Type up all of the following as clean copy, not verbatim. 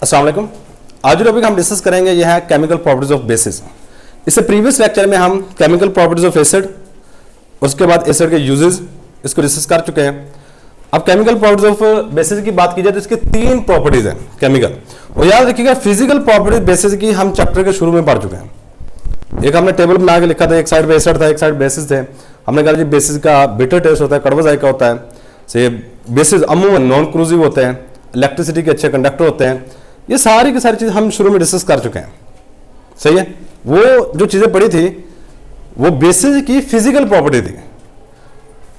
अस्सलाम वालेकुम। आज जो टॉपिक हम डिस्कस करेंगे यह है केमिकल प्रॉपर्टीज ऑफ बेसिस। इससे प्रीवियस लेक्चर में हम केमिकल प्रॉपर्टीज ऑफ एसिड, उसके बाद एसिड के यूजेस इसको डिस्कस कर चुके हैं। अब केमिकल प्रॉपर्टीज ऑफ बेसिस की बात की जाए तो इसके तीन प्रॉपर्टीज हैं केमिकल, और याद रखिएगा फिजिकल प्रॉपर्टीज बेसिस की हम चैप्टर के शुरू में पढ़ चुके हैं। एक हमने टेबल बना के लिखा था, एक साइड पे एसिड था, एक साइड बेसिस थे। हमने कहा जी बेसिस का बिटर टेस्ट होता है, कड़वा जायका होता है। से बेसिस अमूमन नॉन क्रूजिव होते हैं, इलेक्ट्रिसिटी के अच्छे कंडक्टर होते हैं। ये सारी की सारी चीज़ हम शुरू में डिस्कस कर चुके हैं, सही है। वो जो चीज़ें पढ़ी थी वो बेसिस की फिजिकल प्रॉपर्टी थी।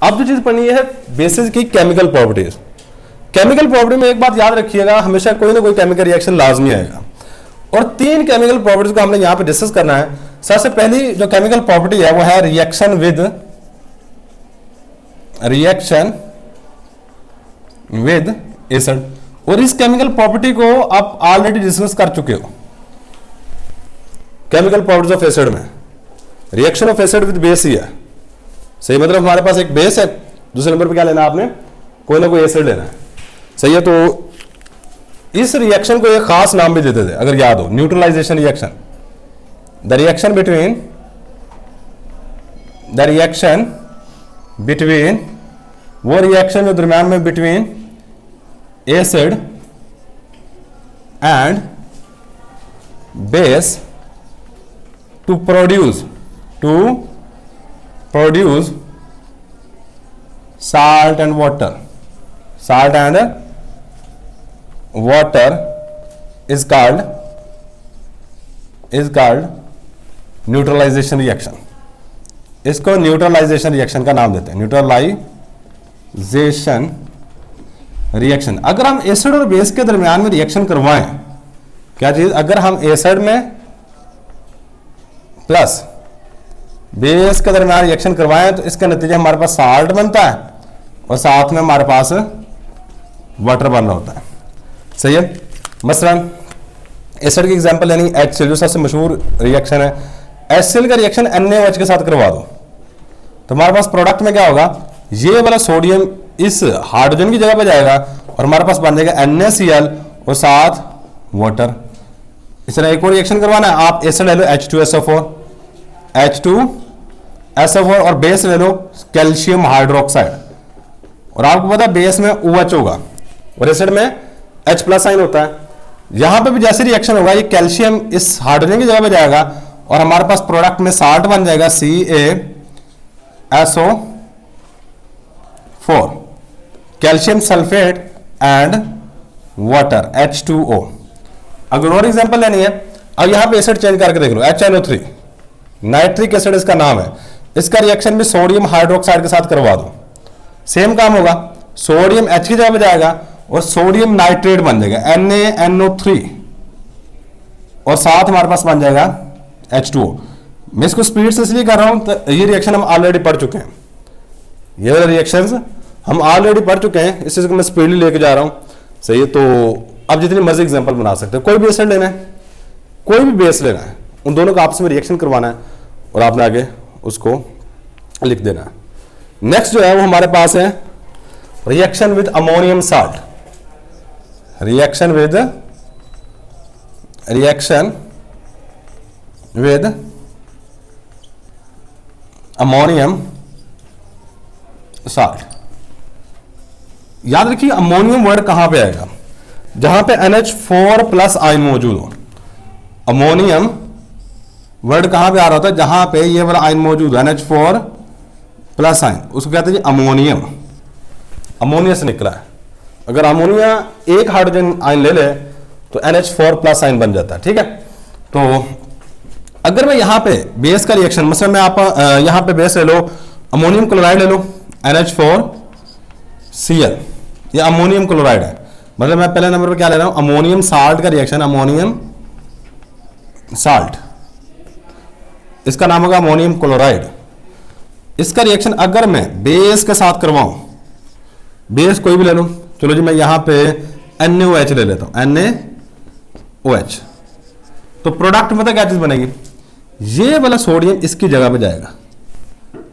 अब जो चीज़ पढ़नी है बेसिस की केमिकल प्रॉपर्टीज। केमिकल प्रॉपर्टी में एक बात याद रखिएगा, हमेशा कोई ना कोई केमिकल रिएक्शन लाजमी आएगा, और तीन केमिकल प्रॉपर्टीज को हमने यहां पे डिस्कस करना है। सबसे पहली जो केमिकल प्रॉपर्टी है वो है रिएक्शन विद एसिड, और इस केमिकल प्रॉपर्टी को आप ऑलरेडी डिस्कस कर चुके हो केमिकल प्रॉपर्टीज ऑफ एसिड में। Reaction of acid with base ही है, सही। मतलब हमारे पास एक बेस है, दूसरे नंबर पे क्या लेना है आपने, कोई ना कोई एसिड लेना है, सही है। तो इस रिएक्शन को एक खास नाम भी देते थे अगर याद हो, neutralisation reaction. The reaction between वो रिएक्शन जो दरम्यान में between acid and base to produce salt and water is called neutralisation reaction. इसको न्यूट्रलाइजेशन रिएक्शन का नाम देते हैं, न्यूट्रलाइजेशन रिएक्शन। अगर हम एसिड और बेस के दरमियान में रिएक्शन करवाएं, क्या चीज, अगर हम एसिड में प्लस बेस के दरमियान रिएक्शन करवाएं तो इसका नतीजा हमारे पास साल्ट बनता है और साथ में हमारे पास वाटर बनना होता है, सही है। मसलन एसिड की एग्जांपल यानी HCl जो सबसे मशहूर रिएक्शन है, HCl का रिएक्शन NaOH के साथ करवा दो तो हमारे पास प्रोडक्ट में क्या होगा, ये वाला सोडियम इस हाइड्रोजन की जगह पे जाएगा और हमारे पास बन जाएगा NaCl और साथ वाटर। इस तरह एक और रिएक्शन करवाना है, आप एसिड ले लो H2SO4 और बेस ले लो कैल्शियम हाइड्रोक्साइड, और आपको पता है बेस में OH होगा और एसिड में H+ साइन होता है। यहां पे भी जैसे रिएक्शन होगा, ये कैल्शियम इस हाइड्रोजन की जगह पे जाएगा और हमारे पास प्रोडक्ट में साल्ट बन जाएगा CaSO4, calcium sulphate and water H2O। अगर और एग्जांपल लेनी है, अब यहां पे एसिड चेंज करके देख लो, HNO3 नाइट्रिक एसिड इसका नाम है। इसका रिएक्शन भी सोडियम हाइड्रोक्साइड के साथ करवा दो, सेम काम होगा, सोडियम H की जगह पे जाएगा और सोडियम नाइट्रेट बन जाएगा NaNO3 और साथ हमारे पास बन जाएगा H2O। मैं इसको स्पीड से इसलिए कर रहा हूं तो ये रिएक्शन हम ऑलरेडी पढ़ चुके हैं, ये वाले रिएक्शंस हम ऑलरेडी पढ़ चुके हैं, इस चीज को मैं स्पीडली लेके जा रहा हूं, सही है। तो अब जितनी मर्जी एग्जांपल बना सकते हैं, कोई भी एसिड लेना है, कोई भी बेस लेना है, उन दोनों का आपस में रिएक्शन करवाना है और आपने आगे उसको लिख देना है। नेक्स्ट जो है वो हमारे पास है reaction with ammonium salt. Reaction with ammonium salt. याद रखिए अमोनियम वर्ड कहां पे आएगा, जहां पे NH4+ आयन मौजूद हो। अमोनियम वर्ड कहां पे आ रहा होता है, जहां पे ये वाला आयन मौजूद है NH4+ आयन, उसको कहते हैं अमोनियम। अमोनिया से निकला है, अगर अमोनिया एक हाइड्रोजन आयन ले ले तो NH4+ आयन बन जाता है, ठीक है। तो अगर मैं यहां पे बेस का रिएक्शन, मतलब मैं आप यहां पे बेस ले लो, अमोनियम क्लोराइड ले लो NH4Cl, ये अमोनियम क्लोराइड है। मतलब मैं पहले नंबर पे क्या ले रहा हूं, अमोनियम साल्ट का रिएक्शन, अमोनियम साल्ट, इसका नाम होगा अमोनियम क्लोराइड। इसका रिएक्शन अगर मैं बेस के साथ करवाऊं, बेस कोई भी ले लो, चलो जी मैं यहां पे NaOH ले लेता हूं, NaOH, तो प्रोडक्ट में क्या चीज बनेगी, ये वाला सोडियम इसकी जगह पे जाएगा,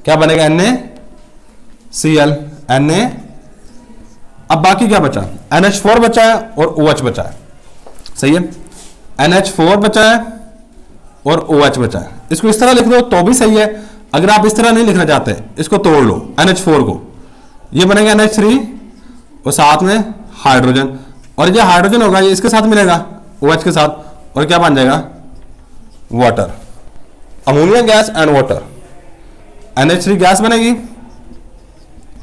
क्या बनेगा NaCl, अब बाकी क्या बचा, NH4 बचा है और OH बचा है। सही है। NH4 बचा है और OH बचा है। इसको इस तरह लिख दो तो भी सही है। अगर आप इस तरह नहीं लिखना चाहते, इसको तोड़ लो NH4 को, ये बनेगा NH3 और साथ में हाइड्रोजन, और ये हाइड्रोजन होगा ये इसके साथ मिलेगा OH के साथ, और क्या बन जाएगा water, ammonia gas and water. NH3 gas बनेगी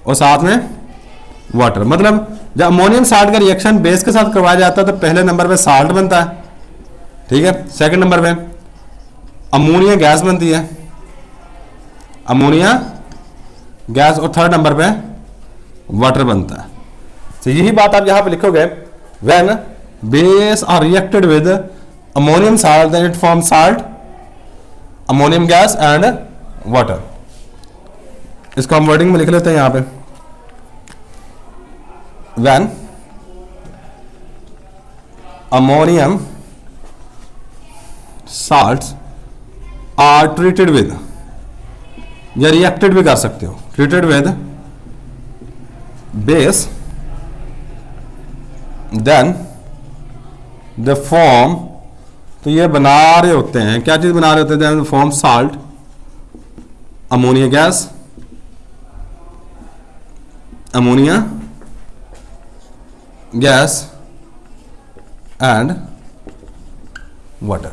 और साथ में वाटर। मतलब जब अमोनियम साल्ट का रिएक्शन बेस के साथ करवाया जाता है तो पहले नंबर पे साल्ट बनता है, ठीक है, सेकंड नंबर पे अमोनिया गैस बनती है, अमोनिया गैस, और थर्ड नंबर पे वाटर बनता है। तो यही बात आप यहां पे लिखोगे, when base are reacted with ammonium salt then it form salt, ammonium gas and water. इसको हम वर्डिंग में लिख लेते हैं यहां पे, when ammonium salts are treated with, या रिएक्टेड भी कर सकते हो, treated with base then they form, तो ये बना रहे होते हैं, क्या चीज बना रहे होते हैं, form salt, ammonia gas, ammonia gas and water.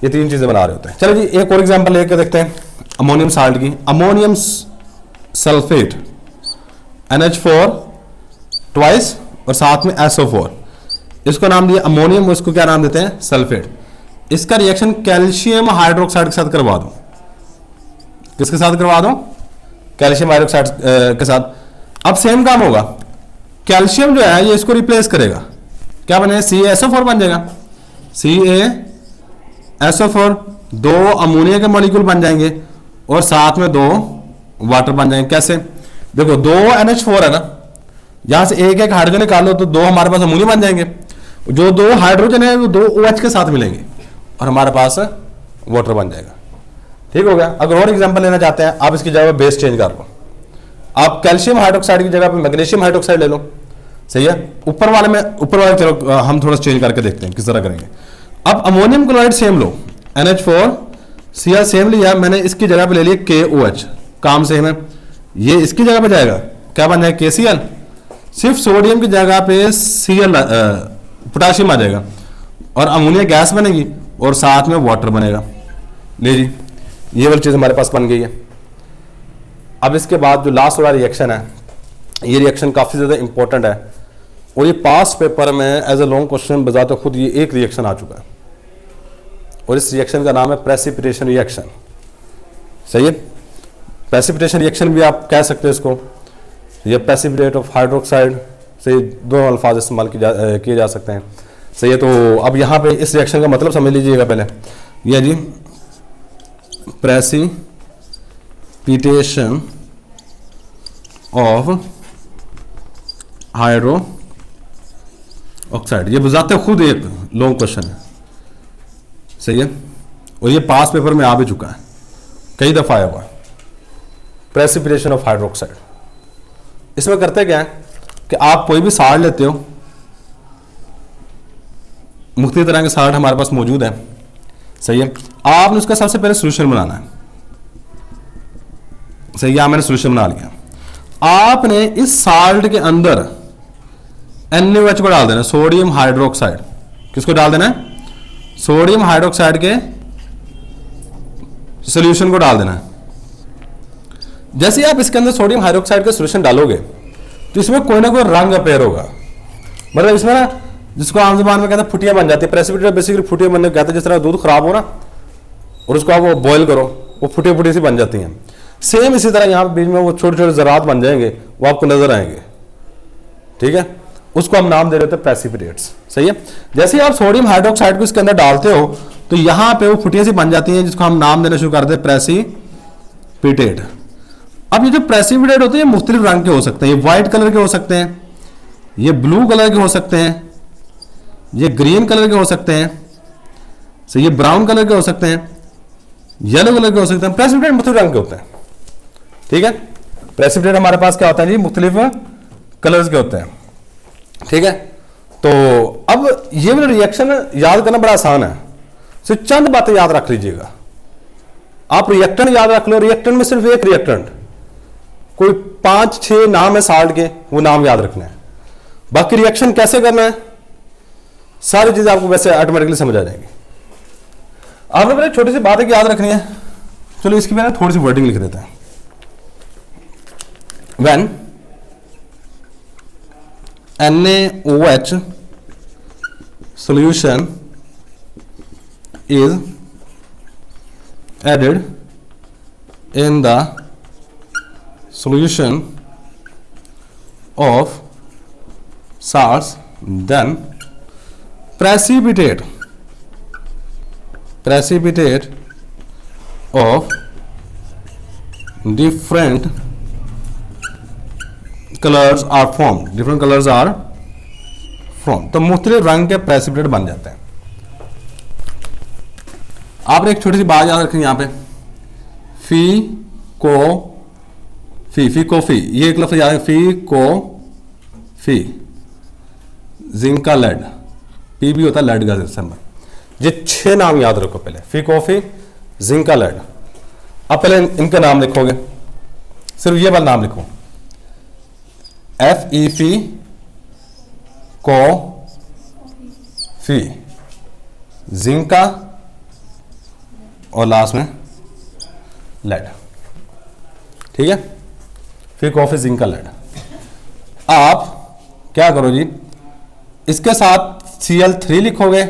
ये तीन चीजें बना रहे होते हैं। चलो जी एक और एग्जांपल लेकर देखते हैं अमोनियम साल्ट की। अमोनियम सल्फेट NH4 ट्वाइस और साथ में SO4, इसको नाम दिया अमोनियम, इसको क्या नाम देते हैं सल्फेट। इसका रिएक्शन कैल्शियम हाइड्रोक्साइड के साथ करवा दो, किसके साथ करवा दो, कैल्शियम हाइड्रोक्साइड के साथ। अब सेम काम होगा, कैल्शियम जो है ये इसको रिप्लेस करेगा, क्या बनेगा CaSO4 बन जाएगा, CaSO4, दो अमोनिया के मॉलिक्यूल बन जाएंगे और साथ में दो वाटर बन जाएंगे। कैसे, देखो दो NH4 है ना, यहां से एक एक हाइड्रोजन निकालो तो दो हमारे पास अमोनिया बन जाएंगे, जो दो हाइड्रोजन है वो दो OH के साथ मिलेंगे और हमारे पास वाटर बन जाएगा। ठीक हो गया। अगर और एग्जांपल लेना चाहते हैं आप इसकी जगह बेस चेंज कर लो, आप कैल्शियम हाइड्रोक्साइड की जगह पे मैग्नीशियम हाइड्रोक्साइड ले लो, सही है। ऊपर वाले चलो हम थोड़ा चेंज करके देखते हैं किस तरह करेंगे। अब अमोनियम क्लोराइड सेम लो, NH4 Cl सेम लिया मैंने, इसकी जगह पे ले लिया KOH, काम सेम है, ये इसकी जगह पे जाएगा, क्या बन जाएगा KCl, सिर्फ सोडियम की जगह पे Cl पोटाशियम आ जाएगा और अमोनिया गैस बनेगी और साथ में वाटर बनेगा। ले जी ये वाली चीज हमारे पास बन गई है। अब इसके बाद जो लास्ट वाला रिएक्शन है, ये रिएक्शन काफी ज्यादा इंपॉर्टेंट है और ये पास पेपर में एज ए लॉन्ग क्वेश्चन बजाते खुद ये एक रिएक्शन आ चुका है और इस रिएक्शन का नाम है प्रेसिपिटेशन रिएक्शन, सही है। प्रेसिपिटेशन रिएक्शन भी आप कह सकते हो इसको, ये प्रेसिपिटेट ऑफ हाइड्रोक्साइड से दो अल्फाज इस्तेमाल किए जा सकते हैं, सही है। तो अब यहाँ पे इस रिएक्शन का मतलब समझ लीजिएगा पहले, यह जी प्रेसिपिटेशन ऑफ हाइड्रो ऑक्साइड, ये बुझाते खुद एक लॉन्ग क्वेश्चन है, सही है, और ये पास पेपर में आ भी चुका है, कई दफा आया हुआ। प्रेसिपिटेशन ऑफ हाइड्रोक्साइड, इसमें करते क्या है कि आप कोई भी साल्ट लेते हो, मुख्तलिफ तरह के साल्ट हमारे पास मौजूद है, सही है। आपने उसका सबसे पहले सोल्यूशन बनाना है, सही है। मैंने सोल्यूशन बना लिया, आपने इस साल्ट के अंदर NaOH को डाल देना, सोडियम हाइड्रोक्साइड, किसको डाल देना है, सोडियम हाइड्रोक्साइड के सॉल्यूशन को डाल देना है। जैसे आप इसके अंदर सोडियम हाइड्रोक्साइड का सॉल्यूशन डालोगे तो इसमें कोई ना कोई रंग अपेयर होगा, मतलब इसमें ना जिसको आम जुबान में कहते हैं फुटियां बन जाती है। प्रेसिपिटेट बेसिकली फुटियां बनने को कहते हैं, जिस तरह दूध खराब हो ना और उसको आप बॉयल करो वो फुटे फुटे सी बन जाती हैं, सेम इसी तरह यहाँ बीच में वो छोटे छोटे ज़रात बन जाएंगे, वो आपको नजर आएंगे, ठीक है। उसको हम नाम दे रहे थे प्रेसिपिटेट्स, सही है। जैसे ही आप सोडियम हाइड्रोक्साइड को इसके अंदर डालते हो तो यहाँ पे वो फुटियां सी बन जाती हैं, जिसको हम नाम देना शुरू करते हैं प्रेसिपिटेट। अब ये जो प्रेसिपिटेट होते हैं ये मुख्तलिफ रंग के हो सकते हैं, ये व्हाइट कलर के हो सकते हैं, ये ब्लू कलर के हो सकते हैं, ये ग्रीन कलर के हो सकते हैं, सही, ये ब्राउन कलर के हो सकते हैं, येलो कलर के हो सकते हैं। प्रेसिपिटेट मुख्तलिफ रंग के होते हैं, ठीक है। प्रेसिपिटेट हमारे पास क्या होता है जी, मुख्तलिफ कलर्स के होते हैं, ठीक है। तो अब ये वाला रिएक्शन याद करना बड़ा आसान है, सिर्फ चंद बातें याद रख लीजिएगा। आप रिएक्टेंट याद रख लो, रिएक्टेंट में सिर्फ एक रिएक्टेंट, कोई 5-6 नाम है साल्ट के, वो नाम याद रखना है। बाकी रिएक्शन कैसे करना है सारी चीजें आपको वैसे ऑटोमेटिकली समझ आ जाएंगी। आपने पहले छोटी सी बात है कि याद रखनी है। चलो इसकी मैंने थोड़ी सी वर्डिंग लिख देते हैं। When NaOH solution is added in the solution of salts, then precipitate of different colors are formed। तो मुख्तलिफ रंग के प्रेसिपिटेट बन जाते हैं। आपने एक छोटी सी बात याद रखनी यहां पे, फी, ये एक लफ्ज याद है, फी, जिंक का लेड, पी भी होता है लेड का सिंबल। ये 6 नाम याद रखो पहले, फी कॉफी, जिंक का लेड। अब पहले इनके नाम लिखोगे, सिर्फ ये वाला नाम लिखो, FeF, कॉफी, जिंक का, और लास्ट में लेड। ठीक है, फिर कॉफी, जिंक का लेड। आप क्या करो जी, इसके साथ Cl3 लिखोगे,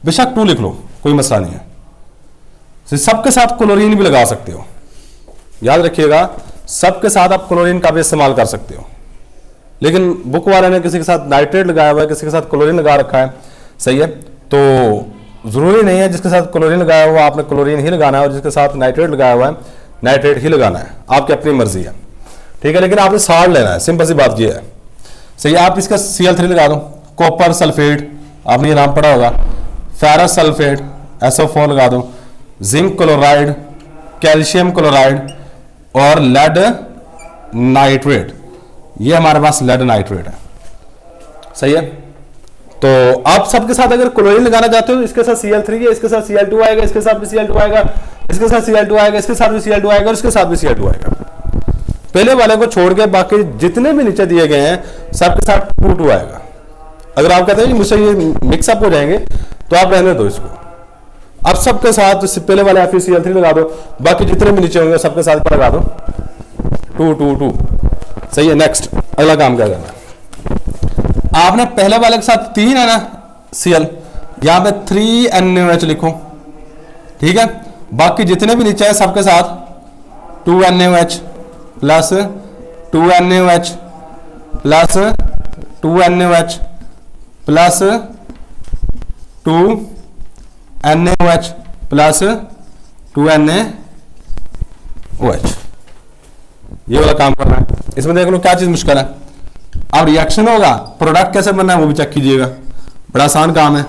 बेशक 2 लिख लो, कोई मसला नहीं है। सबके साथ क्लोरीन भी लगा सकते हो, याद रखिएगा, सबके साथ आप क्लोरीन का भी इस्तेमाल कर सकते हो। लेकिन बुक वाले ने किसी के साथ नाइट्रेट लगाया हुआ है, किसी के साथ क्लोरीन लगा रखा है, सही है, तो जरूरी नहीं है जिसके साथ क्लोरीन लगाया हुआ आपने क्लोरीन ही लगाना है, और जिसके साथ नाइट्रेट लगाया हुआ है नाइट्रेट ही लगाना है, आपकी अपनी मर्जी है। ठीक है, लेकिन आपने साल्ट लेना है, सिंपल सी बात ये है, सही है। आप इसका Cl3 लगा दो, कॉपर सल्फेट, आपने ये नाम पढ़ा होगा, फेरस सल्फेट SO4 लगा दो, जिंक क्लोराइड, कैल्शियम क्लोराइड और लेड नाइट्रेट, ये हमारे पास लेड नाइट्रेट है, सही है। तो आप सबके साथ अगर क्लोरीन लगाना चाहते हो, इसके साथ Cl3 है, इसके साथ Cl2 आएगा, इसके साथ भी Cl2 आएगा, इसके साथ Cl2 आएगा, इसके साथ भी Cl2 आएगा, और इसके साथ भी Cl2 आएगा। पहले वाले को छोड़ के बाकी जितने भी नीचे दिए गए हैं सबके साथ 2-2 आएगा। अगर आप कहते हैं कि मुझसे ये मिक्सअप हो जाएंगे तो आप रहने दो इसको, अब सबके साथ पहले वाले FeCl3 लगा दो, बाकी जितने भी नीचे होंगे सबके साथ लगा दो 2-2-2, सही है। नेक्स्ट अगला काम क्या करना है, आपने पहले वाले के साथ 3 है ना Cl, यहां पे 3NaOH लिखो, ठीक है। बाकी जितने भी नीचे हैं सबके साथ 2NaOH plus 2NaOH plus 2NaOH plus 2NaOH plus 2NaOH, ये वाला काम करना है। इसमें देख लो क्या चीज मुश्किल है। अब रिएक्शन होगा, प्रोडक्ट कैसे बनना है वो भी चेक कीजिएगा, बड़ा आसान काम है।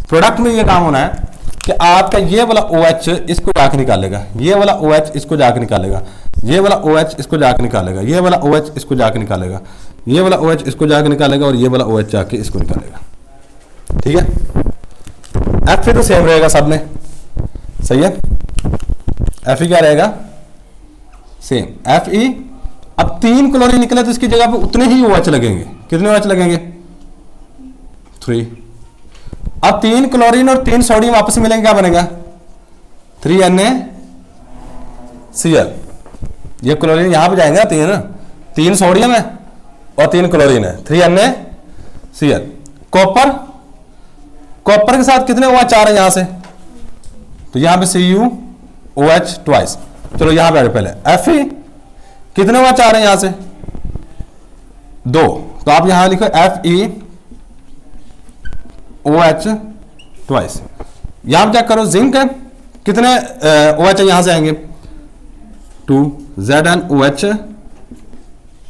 प्रोडक्ट में ये काम होना है कि आपका ये वाला OH इसको जाके निकालेगा, ये वाला OH इसको जाके निकालेगा, ये वाला OH इसको जाके निकालेगा, ये वाला OH इसको जाके निकालेगा, ये वाला OH इसको जाके निकालेगा, और ये वाला OH जाके इसको निकालेगा, ठीक है। Fe तो सेम रहेगा सब में, सही है। Fe क्या रहेगा, सेम Fe। अब 3 क्लोरीन निकले तो इसकी जगह पे उतने ही OH लगेंगे, कितने OH लगेंगे 3। अब 3 क्लोरीन और 3 सोडियम आपस में मिलेंगे, क्या बनेगा 3NaCl। ये क्लोरीन यहां पे जाएंगे, 3 सोडियम है और 3 क्लोरीन है, 3NaCl। कॉपर के साथ कितने OH आ रहे हैं यहां से, तो यहां पे CuOH ट्वाइस। चलो यहां पे पहले Fe कितने OH आ रहे हैं यहां से 2, तो आप यहां लिखो FeOH ट्वाइस। यहां चेक करो जिंक है, कितने OH यहां से आएंगे 2, ZnOH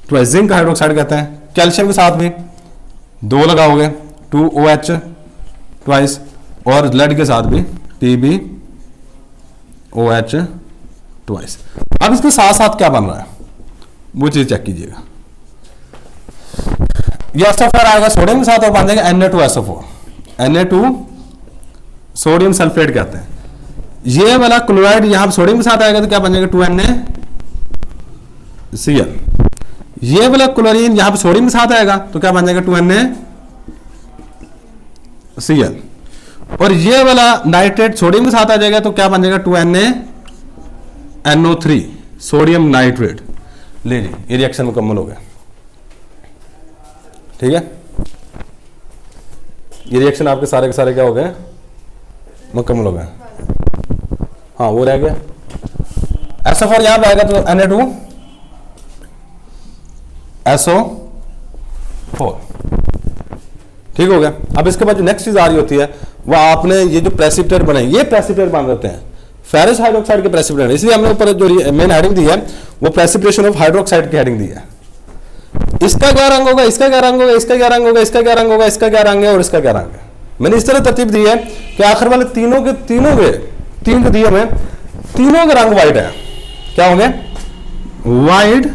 ट्वाइस, जिंक हाइड्रोक्साइड कहते हैं। कैल्शियम के साथ भी 2 लगाओगे 2OH ट्वाइस, और लेड के साथ भी PbOH ट्वाइस। अब इसके साथ साथ क्या बन रहा है वो चीज चेक कीजिएगा। ये SO4 आएगा सोडियम के साथ और बन जाएगा Na2SO4, Na2 सोडियम सल्फेट कहते हैं। ये वाला क्लोराइड यहां सोडियम के साथ आएगा तो क्या बन जाएगा 2NaCl। ये वाला क्लोरीन यहां पर सोडियम के साथ आएगा तो क्या बन जाएगा 2NaCl। और ये वाला नाइट्रेट सोडियम के साथ आ जाएगा तो क्या बन जाएगा 2NaNO3 सोडियम नाइट्रेट। ले जी, ये रिएक्शन मुकम्मल हो गया। ठीक है, ये रिएक्शन आपके सारे के सारे क्या हो गए, मुकम्मल हो गए। हाँ वो रह गया SO4 यहां पे आएगा तो Na2SO4। ठीक हो गया। अब इसके बाद जो नेक्स्ट चीज आ रही होती है वो आपने ये जो प्रेसिपिटेट बनाए, ये प्रेसिपिटेट बन जाते हैं फेरस हाइड्रोक्साइड के प्रेसिपिटेट, इसलिए हमने ऊपर जो मेन हेडिंग दी है वो प्रेसिपिटेशन ऑफ हाइड्रोक्साइड की हेडिंग दी है। इसका क्या रंग होगा, इसका क्या रंग होगा, इसका क्या रंग होगा, इसका क्या रंग होगा, इसका क्या रंग है और इसका क्या रंग है। मैंने इस तरह तरतीब दी है कि आखिर वाले तीन जो दिए हमें, तीनों के रंग व्हाइट है। क्या होंगे, व्हाइट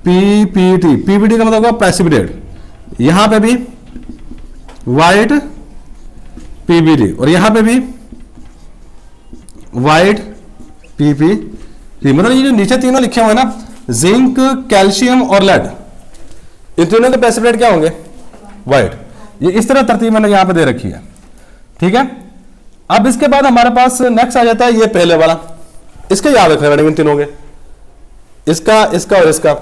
पीपीटी का मतलब होगा प्रेसिपिटेट, यहां पे भी व्हाइट पीपीटी और यहां पे भी व्हाइट पीपीटी। मतलब ये जो नीचे तीनों लिखे हुए हैं ना, जिंक, कैल्शियम और लेड, इन तीनों के प्रेसिपिटेट क्या होंगे, व्हाइट। ये इस तरह तरतीब मैंने यहां पे दे रखी है। ठीक है, अब इसके बाद हमारे पास नेक्स्ट आ जाता है ये पहले वाला, इसके याद रखना पड़ेगा इन तीनों के, इसका, इसका और इसका।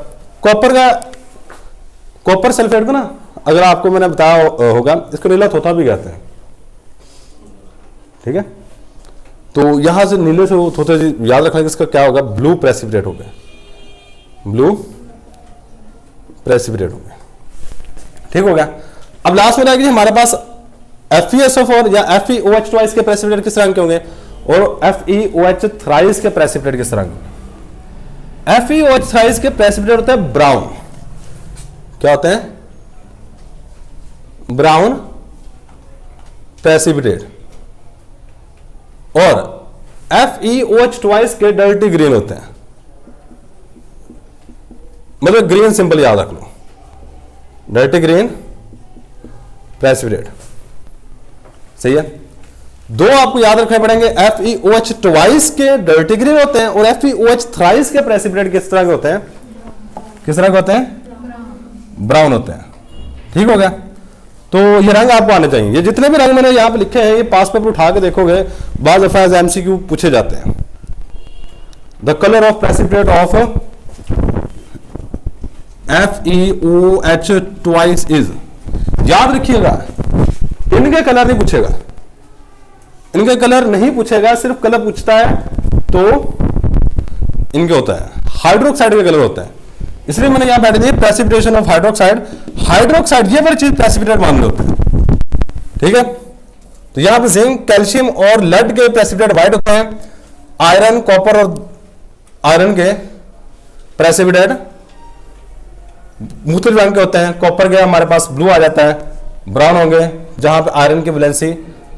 कॉपर सल्फेट को ना, अगर आपको मैंने बताया होगा, इसको नीला तोता भी कहते हैं। ठीक है, तो यहां से नीले से तोते याद रखना कि इसका क्या होगा, ब्लू प्रेसिपिटेट हो गया, ब्लू प्रेसिपिटेट हो गया। ठीक हो गया। अब लास्ट में रहेगी हमारे पास FeSO4 या FeOH ट्वाइस के प्रेसिपिटेट किस रंग के होंगे और FeOH थ्राइस के प्रेसिपिटेट किस रंग के। FeOH थ्राइस के प्रेसिपिटेट होते हैं ब्राउन, क्या होते हैं, ब्राउन प्रेसिपिटेट। और FeOH ट्वाइस के डर्टी ग्रीन होते हैं, मतलब ग्रीन सिंपल याद रख लो, डर्टी ग्रीन प्रेसिपिटेट। सही है, दो आपको याद रखने पड़ेंगे, FeOH ट्वाइस के डर्टी ग्रीन होते हैं और FeOH थ्राइस के प्रेसिपिटेट किस तरह के होते हैं, किस तरह के होते हैं, ब्राउन होते हैं। ठीक हो गया। तो ये रंग आपको आने चाहिए। ये जितने भी रंग मैंने यहां पे लिखे हैं ये पास पेपर उठा के देखोगे, बाज़ दफा MCQ पूछे जाते हैं। The colour of precipitate of FeOH twice is, याद रखिएगा, इनके कलर नहीं पूछेगा, इनके कलर नहीं पूछेगा, सिर्फ कलर पूछता है तो इनके होता है हाइड्रोक्साइड के कलर होता है। इसलिए मैंने यहां बैठ दिया प्रेसिपिटेशन ऑफ हाइड्रोक्साइड। हाइड्रोक्साइड ये वाली चीज प्रेसिपिटेट मान लो होते हैं। ठीक है, तो यहां पे जिंक, कैल्शियम और लेड के प्रेसिपिटेट व्हाइट होते हैं, आयरन, कॉपर और आयरन के प्रेसिपिटेट मुख्तलिफ रंग के होते हैं। कॉपर के हमारे पास ब्लू आ जाता है, ब्राउन होंगे, जहां पे आयरन की वैलेंसी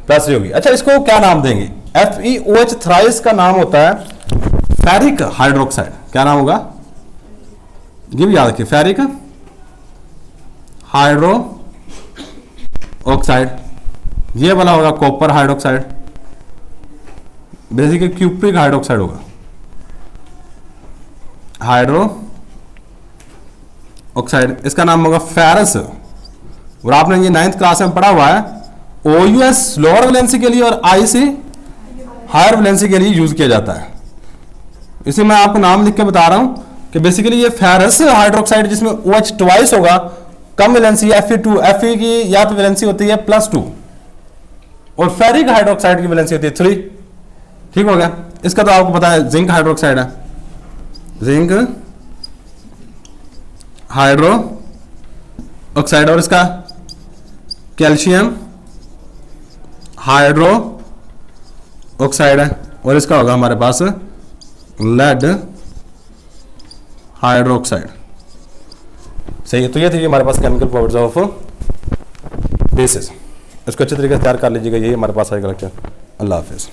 प्लस होगी। अच्छा, इसको क्या नाम देंगे, FeOH थ्राइस का नाम होता है फेरिक हाइड्रोक्साइड। क्या नाम होगा, ये भी याद रखिए, फेरिक हाइड्रो ऑक्साइड। ये वाला होगा copper hydroxide, basically cupric hydroxide होगा, हाइड्रो ऑक्साइड। इसका नाम होगा फेरस। और आपने ये 9th क्लास में पढ़ा हुआ है, OUS लोअर वैलेंसी के लिए और IC हायर वैलेंसी के लिए यूज किया जाता है। इसे मैं आपको नाम लिख के बता रहा हूं कि बेसिकली ये फेरस हाइड्रोक्साइड, जिसमें OH ट्वाइस होगा, कम वैलेंसी Fe2, Fe की या तो वैलेंसी होती है +2 और फेरिक हाइड्रोक्साइड की वैलेंसी होती है 3। ठीक हो गया। इसका तो आपको पता है जिंक हाइड्रोक्साइड है, जिंक हाइड्रो ऑक्साइड, और इसका कैल्शियम हाइड्रो ऑक्साइड है, और इसका होगा हमारे पास लेड हाइड्रोक्साइड। सही है। तो ये थी हमारे पास केमिकल प्रॉपर्टीज ऑफ बेसिस। इसको अच्छे तरीके से तैयार कर लीजिएगा। यही हमारे पास आएगा लेक्चर। अल्लाह हाफिज़।